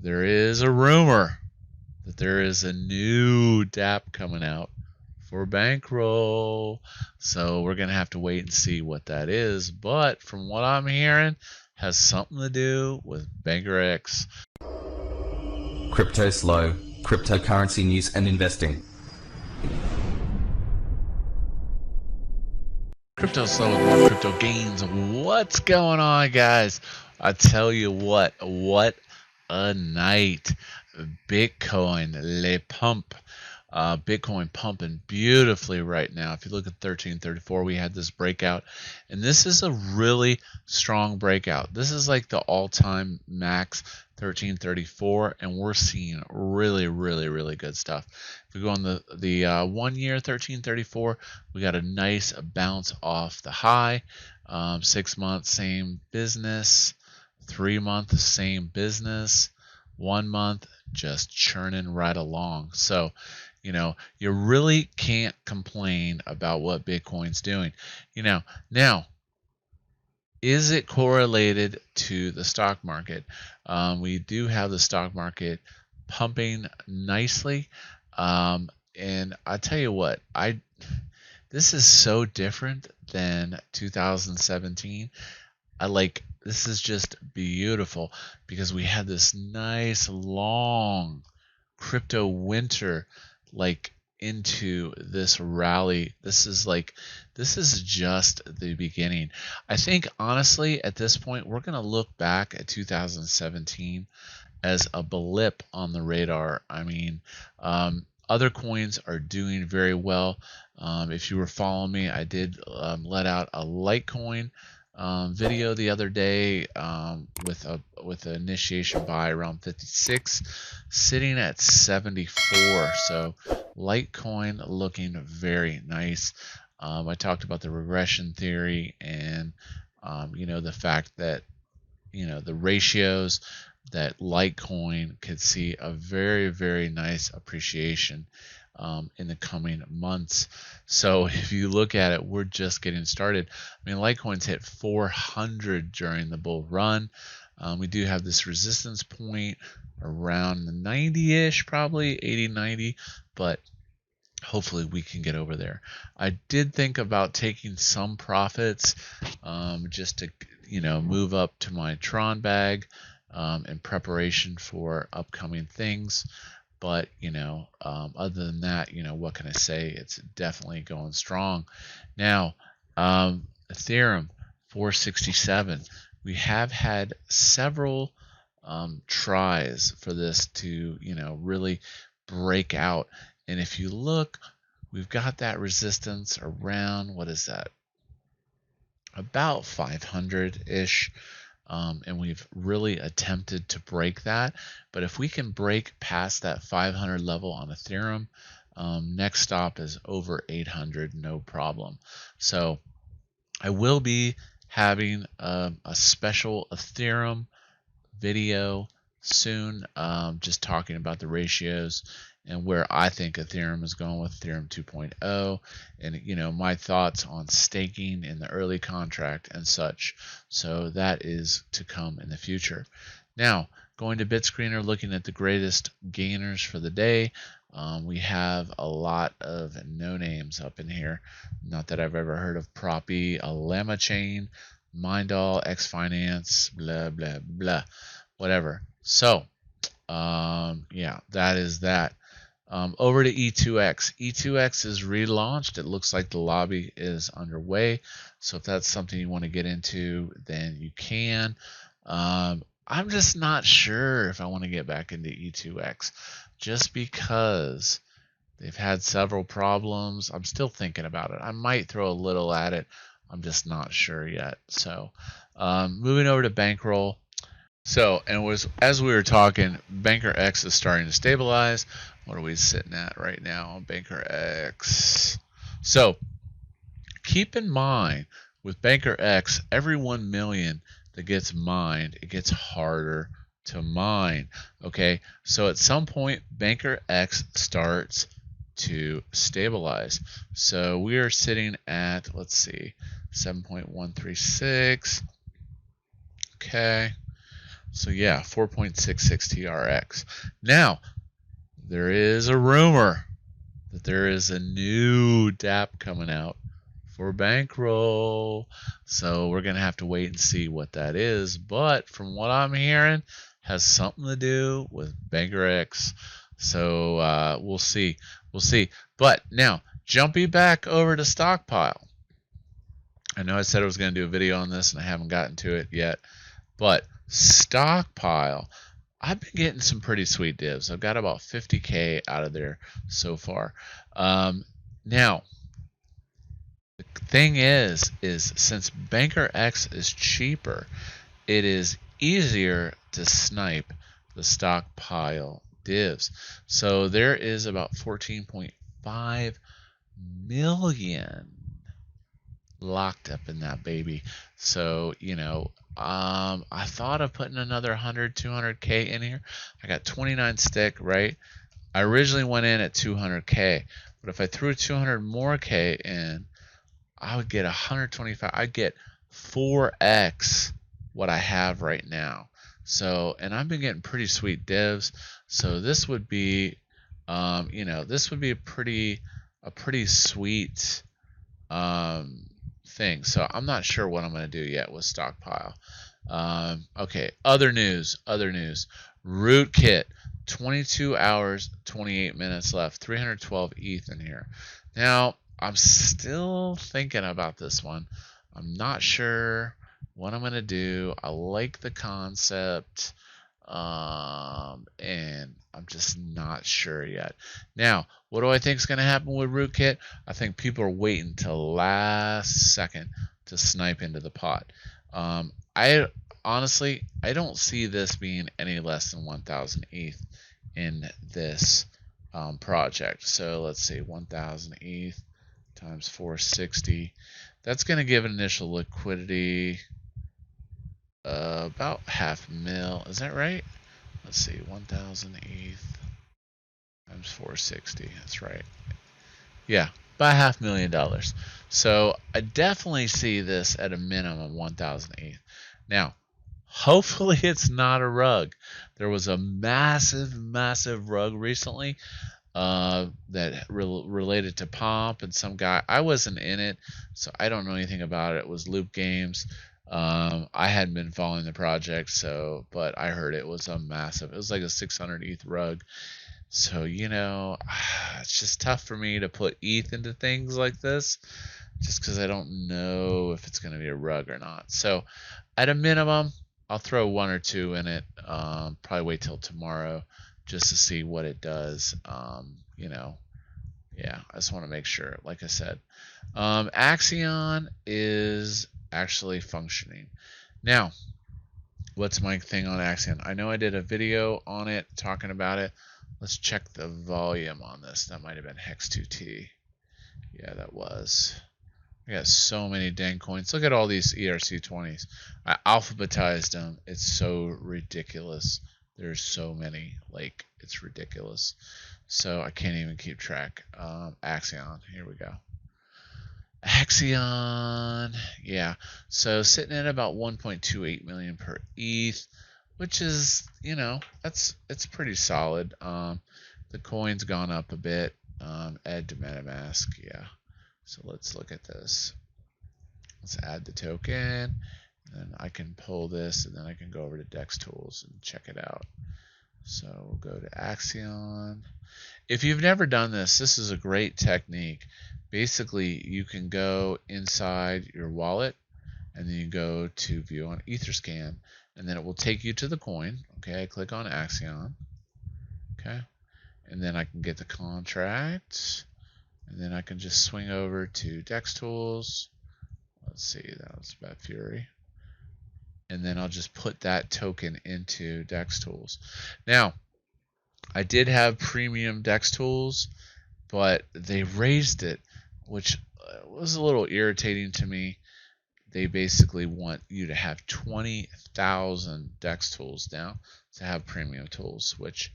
there is a rumor that there is a new dApp coming out for bankroll. So we're going to have to wait and see what that is. But from what I'm hearing, has something to do with BankerX. Cryptoslo, cryptocurrency news and investing. Cryptoslo with more crypto gains. What's going on, guys? I tell you what a night. Bitcoin, le pump. Bitcoin pumping beautifully right now. If you look at 1334, we had this breakout, and this is a really strong breakout. This is like the all-time max 1334, and we're seeing really good stuff. If we go on the 1 year 1334, we got a nice bounce off the high. 6 months, same business. 3 months, same business. 1 month, just churning right along. So, you really can't complain about what Bitcoin's doing. Now, is it correlated to the stock market? We do have the stock market pumping nicely. And I tell you what, this is so different than 2017. This is just beautiful because we had this nice long crypto winter into this rally. This is just the beginning. I think honestly at this point we're going to look back at 2017 as a blip on the radar. I mean, other coins are doing very well. If you were following me, I did let out a Litecoin video the other day with an initiation buy around 56, sitting at 74. So Litecoin looking very nice. I talked about the regression theory and the fact that the ratios that Litecoin could see a very nice appreciation in the coming months. So if you look at it, we're just getting started. I mean, Litecoin's hit 400 during the bull run. We do have this resistance point around the 90-ish, probably 80, 90, but hopefully we can get over there. I did think about taking some profits just to move up to my Tron bag in preparation for upcoming things. But other than that, what can I say? It's definitely going strong. Now, Ethereum 467. We have had several tries for this to really break out. And if you look, we've got that resistance around, what is that? About 500-ish. And we've really attempted to break that. But if we can break past that 500 level on Ethereum, next stop is over 800, no problem. So I will be having a special Ethereum video soon, just talking about the ratios and where I think Ethereum is going with Ethereum 2.0 and my thoughts on staking in the early contract and such. So that is to come in the future. Now, going to BitScreener, looking at the greatest gainers for the day. We have a lot of no names up in here. Not that I've ever heard of Proppy, Llama Chain, Mindall, X Finance, blah blah blah, whatever. So yeah, that is that. Over to E2X. E2X is relaunched. It looks like the lobby is underway. So if that's something you want to get into, then you can. I'm just not sure if I want to get back into E2X just because they've had several problems. I'm still thinking about it. I might throw a little at it. I'm just not sure yet. So moving over to Bankroll. So, as we were talking, BankerX is starting to stabilize. What are we sitting at right now on BankerX? So, keep in mind with BankerX, every 1 million that gets mined, it gets harder to mine. Okay, so at some point, BankerX starts to stabilize. So we are sitting at, let's see, 7.136. Okay. So yeah, 4.66 TRX. Now, there is a rumor that there is a new dApp coming out for bankroll. So we're going to have to wait and see what that is. But from what I'm hearing, has something to do with BankerX. So we'll see. We'll see. But now, jumping back over to Stockpile. I know I said I was going to do a video on this and I haven't gotten to it yet. But Stockpile, I've been getting some pretty sweet divs. I've got about 50K out of there so far. Now, the thing is since BankerX is cheaper, it is easier to snipe the Stockpile divs. So there is about 14.5 million locked up in that baby. So, I thought of putting another 100, 200K in here. I got 29 stick, right? I originally went in at 200K, but if I threw 200 more K in, I would get 125. I'd get 4x what I have right now. So, and I've been getting pretty sweet divs. So this would be, this would be a pretty sweet thing. So I'm not sure what I'm going to do yet with Stockpile. Okay, other news. Rootkit, 22 hours, 28 minutes left, 312 ETH in here. Now, I'm still thinking about this one. I'm not sure what I'm going to do. I like the concept, and I'm just not sure yet. Now, what do I think is going to happen with Rootkit? I think people are waiting till last second to snipe into the pot. I honestly don't see this being any less than 1,000 ETH in this project. So let's see, 1,000 ETH times 460. That's going to give initial liquidity about $500,000. Is that right? Let's see, 1,000 ETH times 460. That's right. Yeah, about $500,000. So I definitely see this at a minimum 1,000 ETH. Now, hopefully it's not a rug. There was a massive rug recently that related to Pomp and some guy. I wasn't in it, so I don't know anything about it. It was Loop Games. I hadn't been following the project, but I heard it was a massive. It was like a 600 ETH rug. So, it's just tough for me to put ETH into things like this just because I don't know if it's going to be a rug or not. So, at a minimum, I'll throw one or two in it. Probably wait till tomorrow just to see what it does. Yeah, I just want to make sure, like I said. Axion is actually functioning. Now, what's my thing on Axion? I know I did a video on it talking about it. Let's check the volume on this. That might have been Hex2T. Yeah, that was. I got so many dang coins. Look at all these ERC20s. I alphabetized them. It's so ridiculous. There's so many. Like, it's ridiculous. So I can't even keep track. Axion. Here we go. Axion. Yeah. So sitting at about 1.28 million per ETH, which is, it's pretty solid. The coin's gone up a bit. Add to MetaMask. Yeah. So let's look at this. Let's add the token, and then I can pull this, and then I can go over to Dex Tools and check it out. So we'll go to Axion. If you've never done this, this is a great technique. Basically, you can go inside your wallet, and then you go to View on Etherscan, and then it will take you to the coin. Okay, I click on Axion. Okay, and then I can get the contract. And then I can just swing over to Dex Tools. Let's see, that was Bat Fury. And then I'll just put that token into Dex Tools. Now, I did have premium Dex Tools, but they raised it, which was a little irritating to me. They basically want you to have 20,000 Dex Tools now to have premium tools, which,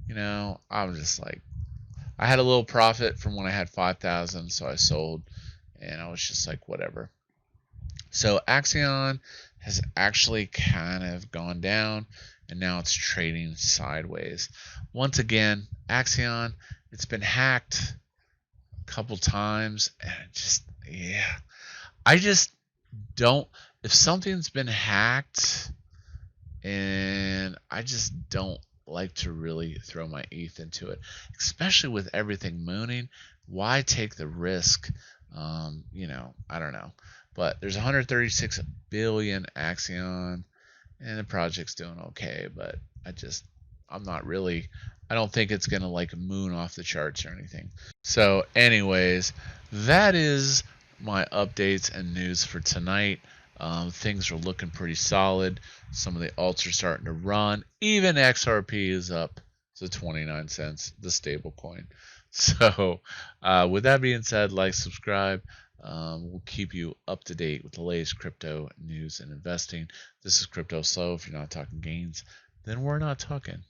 I'm just like, I had a little profit from when I had 5,000, so I sold, and I was just like, whatever. So Axion, has actually kind of gone down, and now it's trading sideways. Once again, Axion, it's been hacked a couple times, and I just don't. If something's been hacked, and I just don't like to really throw my ETH into it, especially with everything mooning. Why take the risk? I don't know. But there's 136 billion Axion, and the project's doing okay. But I'm not really. I don't think it's gonna like moon off the charts or anything. So, anyways, that is my updates and news for tonight. Things are looking pretty solid. Some of the alts are starting to run. Even XRP is up to 29 cents, the stable coin. So, with that being said, like, subscribe. We'll keep you up to date with the latest crypto news and investing. This is Cryptoslo. If you're not talking gains, then we're not talking.